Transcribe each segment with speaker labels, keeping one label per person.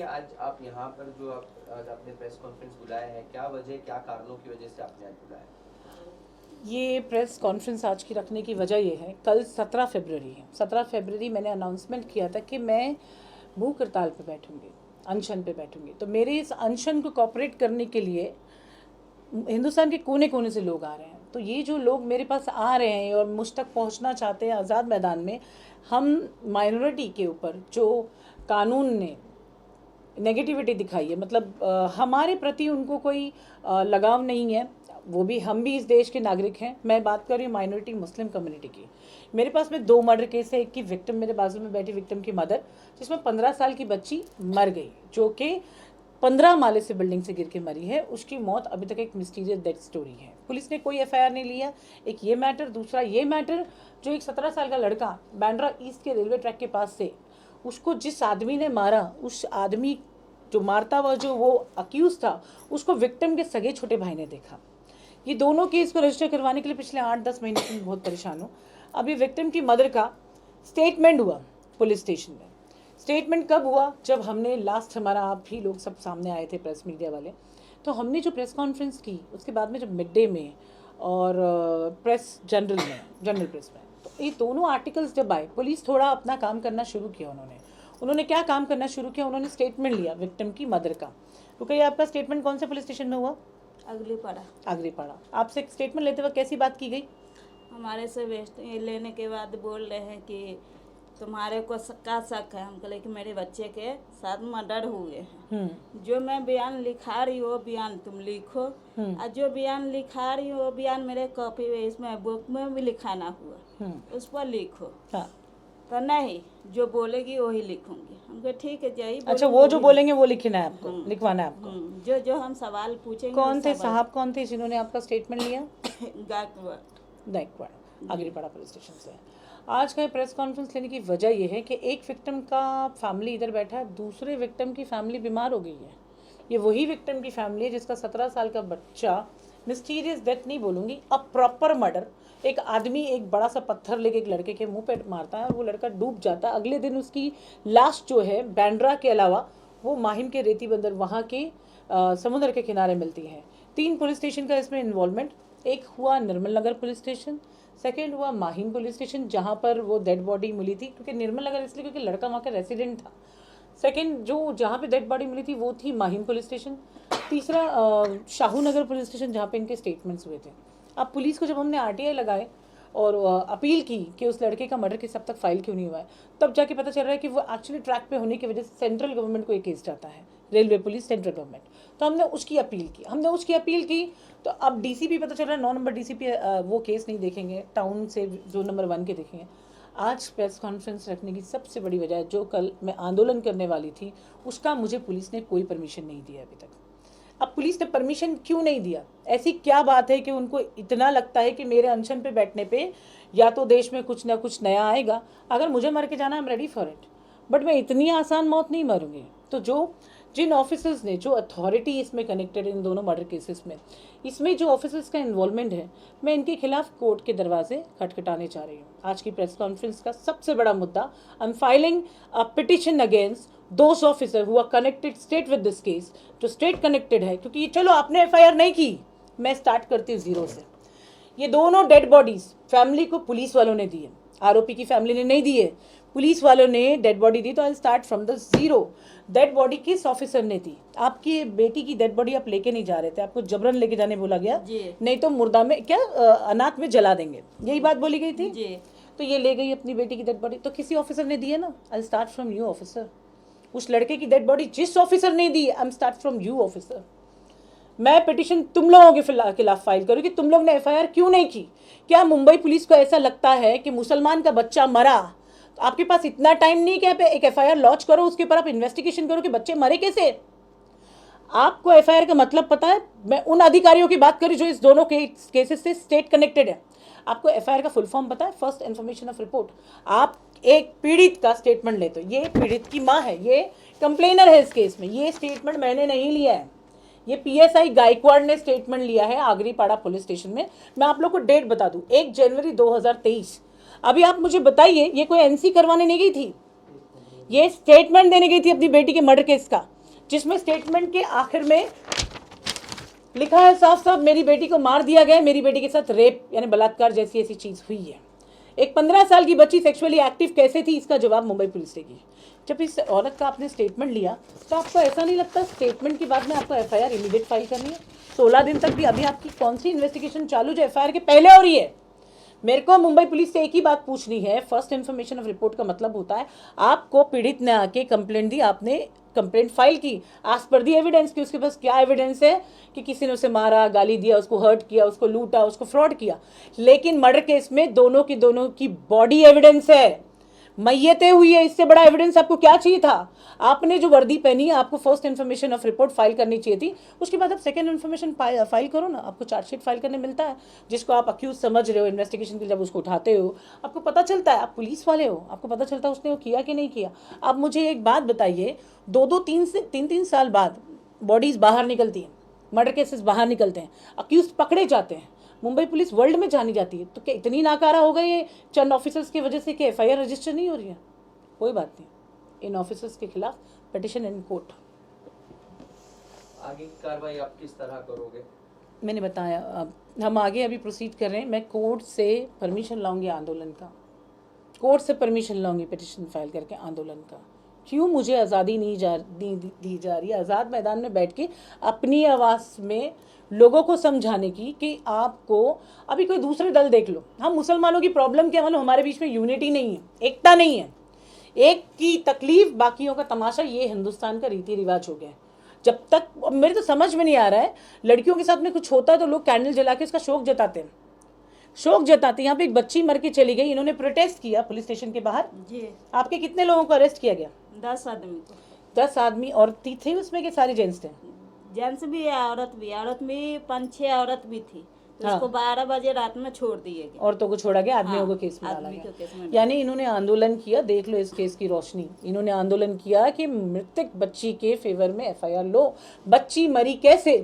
Speaker 1: आज आप यहाँ पर जो आज आपने प्रेस कॉन्फ्रेंस बुलाया है, क्या वजह, क्या कारणों की वजह से आपने आज बुलाया?
Speaker 2: ये प्रेस कॉन्फ्रेंस आज की रखने की वजह ये है, कल 17 फरवरी है। 17 फरवरी मैंने अनाउंसमेंट किया था कि मैं भूख हड़ताल पे बैठूंगी, अनशन पे बैठूंगी। तो मेरे इस अनशन को कॉपरेट करने के लिए हिंदुस्तान के कोने कोने से लोग आ रहे हैं। तो ये जो लोग मेरे पास आ रहे हैं और मुझ तक पहुंचना चाहते हैं आज़ाद मैदान में, हम माइनॉरिटी के ऊपर जो कानून ने नेगेटिविटी दिखाई है, मतलब हमारे प्रति उनको कोई लगाव नहीं है। वो भी, हम भी इस देश के नागरिक हैं। मैं बात कर रही हूँ माइनॉरिटी मुस्लिम कम्युनिटी की। मेरे पास में 2 मर्डर केस है। एक की विक्टिम मेरे बाजू में बैठी, विक्टिम की मदर, जिसमें 15 साल की बच्ची मर गई, जो कि 15 माले से बिल्डिंग से गिर के मरी है। उसकी मौत अभी तक एक मिस्टीरियस डेथ स्टोरी है। पुलिस ने कोई एफआईआर नहीं लिया। एक ये मैटर। दूसरा ये मैटर, जो एक 17 साल का लड़का बांद्रा ईस्ट के रेलवे ट्रैक के पास से, उसको जिस आदमी ने मारा, उस आदमी जो मारता हुआ, जो वो अक्यूज था, उसको विक्टिम के सगे छोटे भाई ने देखा। ये दोनों केस को रजिस्टर करवाने के लिए पिछले 8-10 महीने से मैं बहुत परेशान हूँ। अब ये विक्टिम की मदर का स्टेटमेंट हुआ पुलिस स्टेशन में। स्टेटमेंट कब हुआ? जब हमने लास्ट, हमारा आप ही लोग सब सामने आए थे, प्रेस मीडिया वाले। तो हमने जो प्रेस कॉन्फ्रेंस की, उसके बाद में जब मिड डे में और प्रेस जनरल में, जनरल प्रेस में, तो ये दोनों आर्टिकल्स जब आए, पुलिस थोड़ा अपना काम करना शुरू किया। उन्होंने क्या काम करना शुरू किया? उन्होंने स्टेटमेंट लिया विक्टिम की मदर का। तो कहिए, आपका स्टेटमेंट कौन से पुलिस स्टेशन में हुआ?
Speaker 3: अगलीपाड़ा।
Speaker 2: आगरीपाड़ा। आपसे स्टेटमेंट लेते वक्त कैसी बात की गई?
Speaker 3: हमारे से वेस्ट लेने के बाद बोल रहे हैं कि तुम्हारे को का शक है। हम कहले कि मेरे बच्चे के साथ मर्डर हुए हैं। जो मैं बयान लिखा रही हूँ वो बयान तुम लिखो, और जो बयान लिखा रही हूँ वो बयान मेरे कॉपी में, इसमें बुक में भी लिखाना हुआ, उस पर लिखो।
Speaker 2: हाँ।
Speaker 3: तो नहीं, जो बोलेगी वही लिखूंगी। हम कहे ठीक है, जय।
Speaker 2: अच्छा, वो जो बोलेंगे वो लिखना है आपको, लिखवाना है आपको?
Speaker 3: जो जो हम सवाल पूछेंगे।
Speaker 2: कौन थे साहब, कौन थे जिन्होंने आपका स्टेटमेंट लिया?
Speaker 3: गायकवाड़,
Speaker 2: आगरीपाड़ा पुलिस स्टेशन से। आज का प्रेस कॉन्फ्रेंस लेने की वजह यह है कि एक विक्टिम का फैमिली इधर बैठा है, दूसरे विक्टिम की फैमिली बीमार हो गई है। ये वही विक्टिम की फैमिली है जिसका 17 साल का बच्चा, मिस्टीरियस डेथ नहीं बोलूँगी, अ प्रॉपर मर्डर। एक आदमी एक बड़ा सा पत्थर लेके एक लड़के के मुंह पे मारता है और वो लड़का डूब जाता है। अगले दिन उसकी लाश जो है बांद्रा के अलावा वो माहिम के रेती बंदर, वहाँ के समुद्र के किनारे मिलती है। 3 पुलिस स्टेशन का इसमें इन्वॉल्वमेंट। एक हुआ निर्मल नगर पुलिस स्टेशन, सेकेंड हुआ माहिम पुलिस स्टेशन, जहाँ पर वो डेड बॉडी मिली थी। क्योंकि निर्मल नगर इसलिए क्योंकि लड़का वहाँ का रेसिडेंट था। सेकेंड जो जहाँ पे डेड बॉडी मिली थी वो थी माहिम पुलिस स्टेशन। तीसरा शाहू नगर पुलिस स्टेशन, जहाँ पे इनके स्टेटमेंट्स हुए थे। अब पुलिस को जब हमने आरटीआई लगाए और अपील की कि उस लड़के का मर्डर केस अब तक फाइल क्यों नहीं हुआ है, तब जाके पता चल रहा है कि वो एक्चुअली ट्रैक पे होने की वजह से सेंट्रल गवर्नमेंट को एक केस जाता है, रेलवे पुलिस सेंट्रल गवर्नमेंट। तो हमने उसकी अपील की। तो अब डीसीपी, पता चल रहा है 9 नंबर डीसीपी वो केस नहीं देखेंगे, टाउन से जोन नंबर 1 के देखेंगे। आज प्रेस कॉन्फ्रेंस रखने की सबसे बड़ी वजह है, जो कल मैं आंदोलन करने वाली थी उसका मुझे पुलिस ने कोई परमिशन नहीं दिया अभी तक। अब पुलिस ने परमिशन क्यों नहीं दिया? ऐसी क्या बात है कि उनको इतना लगता है कि मेरे अनशन पे बैठने पे या तो देश में कुछ ना कुछ नया आएगा? अगर मुझे मर के जाना, I am ready for it, but मैं इतनी आसान मौत नहीं मरूंगी। तो जिन ऑफिसर्स ने, जो अथॉरिटी इसमें कनेक्टेड, इन दोनों मर्डर केसेस में, इसमें जो ऑफिसर्स का इन्वॉल्वमेंट है, मैं इनके खिलाफ कोर्ट के दरवाजे खटखटाने जा रही हूँ। आज की प्रेस कॉन्फ्रेंस का सबसे बड़ा मुद्दा, I am filing a petition against those officer who are connected state with this case. जो स्टेट कनेक्टेड है, क्योंकि चलो आपने एफआईआर नहीं की, मैं स्टार्ट करती हूँ जीरो से। ये दोनों डेड बॉडीज फैमिली को पुलिस वालों ने दी है, आरोपी की फैमिली ने नहीं दी है, पुलिस वालों ने डेड बॉडी दी। तो आई start from the zero. Dead body किस ऑफिसर ने दी? आपकी बेटी की डेड बॉडी आप लेके नहीं जा रहे थे, आपको जबरन लेके जाने बोला गया, नहीं तो मुर्दा में क्या अनाथ में जला देंगे, यही बात बोली गई थी
Speaker 3: जी।
Speaker 2: तो ये ले गई अपनी बेटी की डेड बॉडी। तो किसी ऑफिसर ने दी है ना। I start from you officer. उस लड़के की डेड बॉडी जिस ऑफिसर ने दी, I am start from you officer. मैं पिटिशन तुम लोगों के खिलाफ फाइल करूँ कि तुम लोग ने एफआईआर क्यों नहीं की। क्या मुंबई पुलिस को ऐसा लगता है कि मुसलमान का बच्चा मरा तो आपके पास इतना टाइम नहीं कि आप एक एफआईआर लॉन्च करो, उसके ऊपर आप इन्वेस्टिगेशन करो कि बच्चे मरे कैसे? आपको एफआईआर का मतलब पता है? मैं उन अधिकारियों की बात करूँ जो इस दोनों केसेस से स्टेट कनेक्टेड है। आपको एफआईआर का फुल फॉर्म पता है? First information of report. आप एक पीड़ित का स्टेटमेंट लेते हो, ये पीड़ित की माँ है, ये कंप्लेनर है इस केस में। ये स्टेटमेंट मैंने नहीं लिया है, ये पीएसआई गायकवाड़ ने स्टेटमेंट लिया है आगरीपाड़ा पुलिस स्टेशन में। मैं आप लोग को डेट बता दूं, 1 जनवरी 2023। अभी आप मुझे बताइए, ये कोई एनसी करवाने नहीं गई थी? ये स्टेटमेंट देने गई थी अपनी बेटी के मर्डर केस का, जिसमें स्टेटमेंट के आखिर में लिखा है साफ साफ, मेरी बेटी को मार दिया गया, मेरी बेटी के साथ रेप यानी बलात्कार जैसी ऐसी चीज हुई है। एक 15 साल की बच्ची सेक्सुअली एक्टिव कैसे थी, इसका जवाब मुंबई पुलिस देगी। जब इस औरत का आपने स्टेटमेंट लिया तो आपको ऐसा नहीं लगता स्टेटमेंट के बाद में आपको एफआईआर इमीडिएट फाइल करनी है? 16 दिन तक भी अभी आपकी कौन सी इन्वेस्टिगेशन चालू जो एफआईआर के पहले हो रही है? मेरे को मुंबई पुलिस से एक ही बात पूछनी है। फर्स्ट इन्फॉर्मेशन ऑफ रिपोर्ट का मतलब होता है आपको पीड़ित ने आके कंप्लेंट दी, आपने कंप्लेंट फाइल की एज पर दी एविडेंस कि उसके पास क्या एविडेंस है कि किसी ने उसे मारा, गाली दिया, उसको हर्ट किया, उसको लूटा, उसको फ्रॉड किया। लेकिन मर्डर केस में दोनों की बॉडी एविडेंस है, मैयतें हुई है। इससे बड़ा एविडेंस आपको क्या चाहिए था? आपने जो वर्दी पहनी है, आपको first information of report file करनी चाहिए थी। उसके बाद आप सेकंड इन्फॉर्मेशन फाइल करो ना, आपको चार्जशीट फाइल करने मिलता है, जिसको आप अक्यूज समझ रहे हो इन्वेस्टिगेशन के। जब उसको उठाते हो आपको पता चलता है, आप पुलिस वाले हो, आपको पता चलता है उसने वो किया कि नहीं किया। आप मुझे एक बात बताइए, 2-3 साल बाद बॉडीज बाहर निकलती हैं, मर्डर केसेस बाहर निकलते हैं, अक्यूज पकड़े जाते हैं, मुंबई पुलिस वर्ल्ड में जानी जाती है, तो क्या इतनी नाकारा हो गई ये चंद ऑफिसर्स की वजह से कि एफआईआर रजिस्टर नहीं हो रही है? कोई बात नहीं, इन ऑफिसर्स के खिलाफ पिटिशन इन कोर्ट।
Speaker 1: आगे की कार्रवाई आप किस तरह करोगे?
Speaker 2: मैंने बताया, अब हम आगे अभी प्रोसीड कर रहे हैं। मैं कोर्ट से परमिशन लाऊंगी आंदोलन का, कोर्ट से परमिशन लाऊंगी पिटिशन फाइल करके आंदोलन का। क्यों मुझे आज़ादी नहीं दी जा रही है आज़ाद मैदान में बैठ के अपनी आवाज़ में लोगों को समझाने की कि आपको अभी कोई दूसरे दल देख लो। हम मुसलमानों की प्रॉब्लम क्या मालूम, हमारे बीच में यूनिटी नहीं है, एकता नहीं है, एक की तकलीफ बाकियों का तमाशा। ये हिंदुस्तान का रीति रिवाज हो गया है। जब तक मेरे तो समझ में नहीं आ रहा है, लड़कियों के साथ में कुछ होता है तो लोग कैंडल जला के उसका शोक जताते हैं, शोक जताते। यहाँ पे एक बच्ची मर के चली गई, इन्होंने प्रोटेस्ट किया पुलिस स्टेशन के बाहर
Speaker 3: जी।
Speaker 2: आपके कितने लोगों को अरेस्ट किया गया?
Speaker 3: 10 आदमी को।
Speaker 2: 10 आदमी औरतें थे उसमें कि सारे जेंट्स थे?
Speaker 3: जेंट्स भी है, औरत भी 5-6 औरत भी थी। तो
Speaker 2: हाँ।
Speaker 3: उसको 12 बजे रात में छोड़ दिए गए।
Speaker 2: औरतों को छोड़ा गया, आदमियों को केस में डाला गया। यानी इन्होंने आंदोलन किया, देख लो इस केस की रोशनी। इन्होंने आंदोलन किया कि मृतक बच्ची के फेवर में एफआईआर लो। बच्ची मरी कैसे,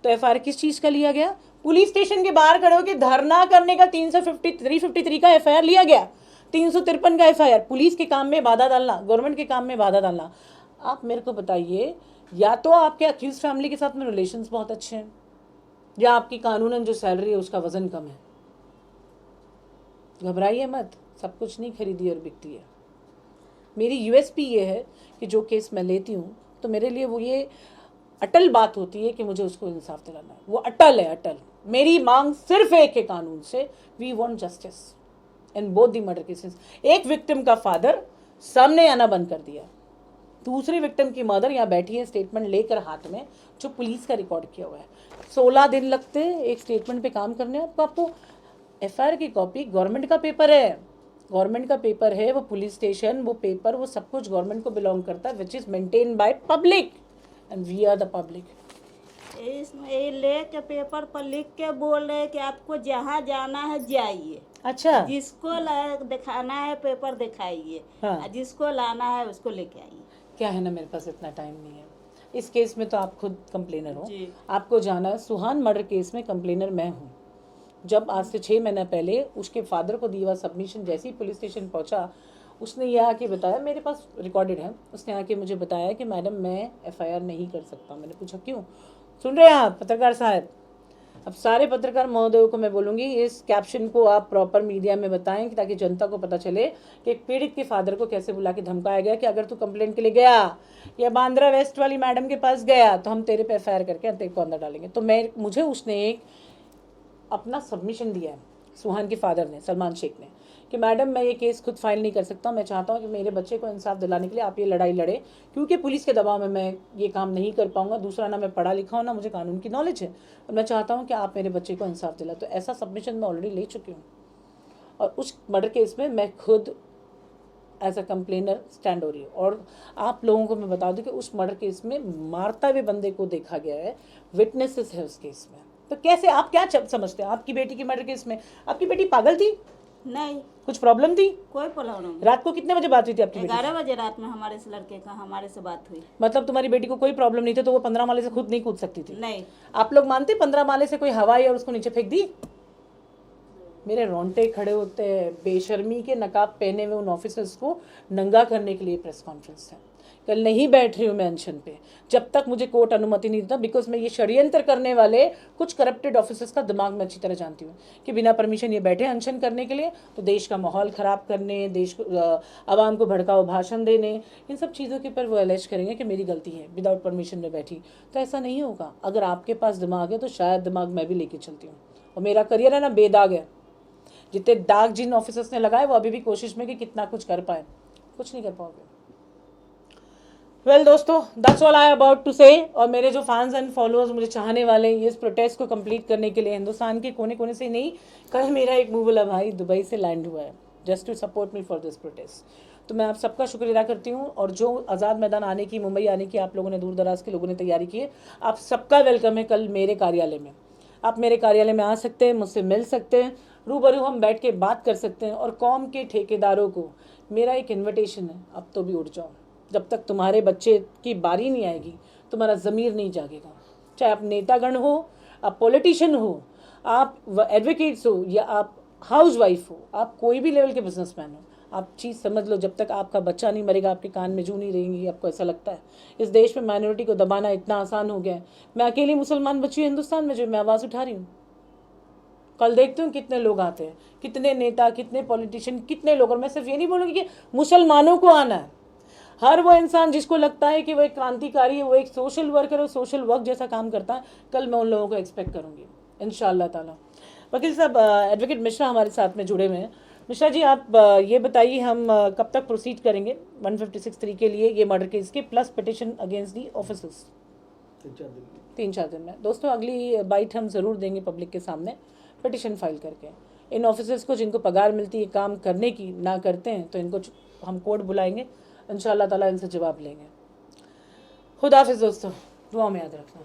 Speaker 2: तो एफआईआर किस चीज का लिया गया? पुलिस स्टेशन के बाहर खड़े होकर धरना करने का 353 का एफआईआर लिया गया, 353 का एफआईआर। पुलिस के काम में बाधा डालना, गवर्नमेंट के काम में बाधा डालना। आप मेरे को बताइए, या तो आपके अक्यूज फैमिली के साथ में रिलेशंस बहुत अच्छे हैं, या आपकी कानूनन जो सैलरी है उसका वजन कम है। घबराइए मत, सब कुछ नहीं खरीदी और बिकती है। मेरी यूएसपी ये है कि जो केस मैं लेती हूँ तो मेरे लिए वो ये अटल बात होती है कि मुझे उसको इंसाफ दिलाना है। वो अटल है, अटल। मेरी मांग सिर्फ एक है कानून से, we want justice in both the murder cases. एक विक्टिम का फादर सामने आना बंद कर दिया, दूसरी विक्टिम की मदर यहाँ बैठी है स्टेटमेंट लेकर हाथ में, जो पुलिस का रिकॉर्ड किया हुआ है। 16 दिन लगते एक स्टेटमेंट पे काम करने। आपको एफआईआर की कॉपी, गवर्नमेंट का पेपर है, गवर्नमेंट का पेपर है, वो पुलिस स्टेशन, वो पेपर, वो सब कुछ गवर्नमेंट को बिलोंग करता है, which is maintain by public and we are the public.
Speaker 3: इसमें ये लेके पेपर पर लिख के बोल रहे कि आपको जहाँ जाना है जाइए।
Speaker 2: अच्छा,
Speaker 3: जिसको दिखाना है पेपर दिखाइए।
Speaker 2: हाँ।
Speaker 3: जिसको लाना है उसको लेके आइए।
Speaker 2: क्या है ना, मेरे पास इतना टाइम नहीं है। इस केस में तो आप खुद कंप्लेनर हो,
Speaker 3: जी।
Speaker 2: आपको जाना है। सुहान मर्डर केस में कंप्लेनर मैं हूँ। जब आज से 6 महीना पहले उसके फादर को दिया हुआ सबमिशन जैसे ही पुलिस स्टेशन पहुँचा, उसने यह आके बताया, मेरे पास रिकॉर्डेड है, उसने आके मुझे बताया कि मैडम मैं एफआईआर नहीं कर सकता। मैंने पूछा क्यों? सुन रहे हैं आप पत्रकार साहब? अब सारे पत्रकार महोदयों को मैं बोलूँगी, इस कैप्शन को आप प्रॉपर मीडिया में बताएं कि ताकि जनता को पता चले कि एक पीड़ित के फादर को कैसे बुला के धमकाया गया कि अगर तू कंप्लेंट के लिए गया या बांद्रा वेस्ट वाली मैडम के पास गया तो हम तेरे पे एफआईआर करके तेरे को अंदर डालेंगे। तो मुझे उसने एक अपना सबमिशन दिया है, सुहान के फादर ने, सलमान शेख ने, कि मैडम मैं ये केस खुद फाइल नहीं कर सकता, मैं चाहता हूँ कि मेरे बच्चे को इंसाफ दिलाने के लिए आप ये लड़ाई लड़े, क्योंकि पुलिस के दबाव में मैं ये काम नहीं कर पाऊंगा। दूसरा, ना मैं पढ़ा लिखा हूँ, ना मुझे कानून की नॉलेज है, और मैं चाहता हूँ कि आप मेरे बच्चे को इंसाफ दिला। तो ऐसा सबमिशन मैं ऑलरेडी ले चुकी हूँ, और उस मर्डर केस में मैं खुद एज अ कंप्लेनर स्टैंड हो रही हूँ। और आप लोगों को मैं बता दूँ कि उस मर्डर केस में मारता हुए बंदे को देखा गया है, विटनेसेस है उस केस में। तो कैसे, आप क्या समझते हैं? आपकी बेटी की मर्डर केस में आपकी बेटी पागल थी?
Speaker 3: नहीं,
Speaker 2: कुछ प्रॉब्लम थी?
Speaker 3: कोई प्रॉब्लम नहीं।
Speaker 2: रात को कितने बजे बात हुई थी आपकी बेटी?
Speaker 3: 11 बजे रात में हमारे से लड़के का हमारे से बात हुई।
Speaker 2: मतलब तुम्हारी बेटी को कोई प्रॉब्लम नहीं थी, तो वो 15 माले से खुद नहीं कूद सकती थी?
Speaker 3: नहीं।
Speaker 2: आप लोग मानते 15 माले से कोई हवा और उसको नीचे फेंक दी? मेरे रोंगटे खड़े होते हैं। बेशर्मी के नकाब पहने हुए उन ऑफिसर्स को नंगा करने के लिए प्रेस कॉन्फ्रेंस है। कल नहीं बैठ रही हूँ मैं अनशन पे जब तक मुझे कोर्ट अनुमति नहीं देता, बिकॉज मैं ये षड्यंत्र करने वाले कुछ करप्टेड ऑफिसर्स का दिमाग मैं अच्छी तरह जानती हूँ कि बिना परमिशन ये बैठे अनशन करने के लिए, तो देश का माहौल ख़राब करने, देश को आवाम को भड़काऊ भाषण देने, इन सब चीज़ों के ऊपर वो एलेज करेंगे कि मेरी गलती है विदाउट परमिशन में बैठी। तो ऐसा नहीं होगा। अगर आपके पास दिमाग है तो शायद दिमाग मैं भी लेके चलती हूँ। और मेरा करियर है ना बेदाग है। जितने दाग जिन ऑफिसर्स ने लगाए वो अभी भी कोशिश में कि कितना कुछ कर पाए, कुछ नहीं कर पाओगे। वेल दोस्तों, that's all I about to say. और मेरे जो फैंस एंड फॉलोअर्स, मुझे चाहने वाले, इस प्रोटेस्ट को कंप्लीट करने के लिए हिंदुस्तान के कोने कोने से नहीं, कल मेरा एक मुँह वाला भाई दुबई से लैंड हुआ है just to support me for this protest. तो मैं आप सबका शुक्रिया अदा करती हूँ। और जो आज़ाद मैदान आने की, मुंबई आने की आप लोगों ने, दूर दराज के लोगों ने तैयारी की है, आप सबका वेलकम है कल मेरे कार्यालय में। आप मेरे कार्यालय में आ सकते हैं, मुझसे मिल सकते हैं, रूबरू हम बैठ के बात कर सकते हैं। और कौम के ठेकेदारों को मेरा एक इन्विटेशन है, अब तो भी उठ जाओ। जब तक तुम्हारे बच्चे की बारी नहीं आएगी तुम्हारा ज़मीर नहीं जागेगा। चाहे आप नेतागण हो, आप पॉलिटिशियन हो, आप एडवोकेट्स हो, या आप हाउसवाइफ हो, आप कोई भी लेवल के बिजनेसमैन हो, आप चीज़ समझ लो, जब तक आपका बच्चा नहीं मरेगा आपके कान में जू नहीं रहेंगी। आपको ऐसा लगता है इस देश में माइनॉरिटी को दबाना इतना आसान हो गया है। मैं अकेली मुसलमान बच्ची हिंदुस्तान में जो मैं आवाज़ उठा रही हूँ। कल देखती हूँ कितने लोग आते हैं, कितने नेता, कितने पॉलिटिशियन, कितने लोग। और मैं सिर्फ ये नहीं बोलूँगी कि मुसलमानों को आना है। हर वो इंसान जिसको लगता है कि वो एक क्रांतिकारी है, वो एक सोशल वर्कर और सोशल वर्क जैसा काम करता है, कल मैं उन लोगों को एक्सपेक्ट करूँगी इंशाअल्लाह ताला। वकील साहब, एडवोकेट मिश्रा हमारे साथ में जुड़े हुए हैं। मिश्रा जी, आप ये बताइए हम कब तक प्रोसीड करेंगे 156(3) के लिए, ये मर्डर केस के, plus petition against the officers? 3-4 दिन में। दोस्तों, अगली बाइट हम ज़रूर देंगे पब्लिक के सामने पिटिशन फाइल करके। इन ऑफिसर्स को जिनको पगार मिलती है काम करने की, ना करते हैं तो इनको हम कोर्ट बुलाएंगे, इंशाअल्लाह ताला इनसे जवाब लेंगे। खुदा हाफिज़ दोस्तों, दुआ में याद रखना।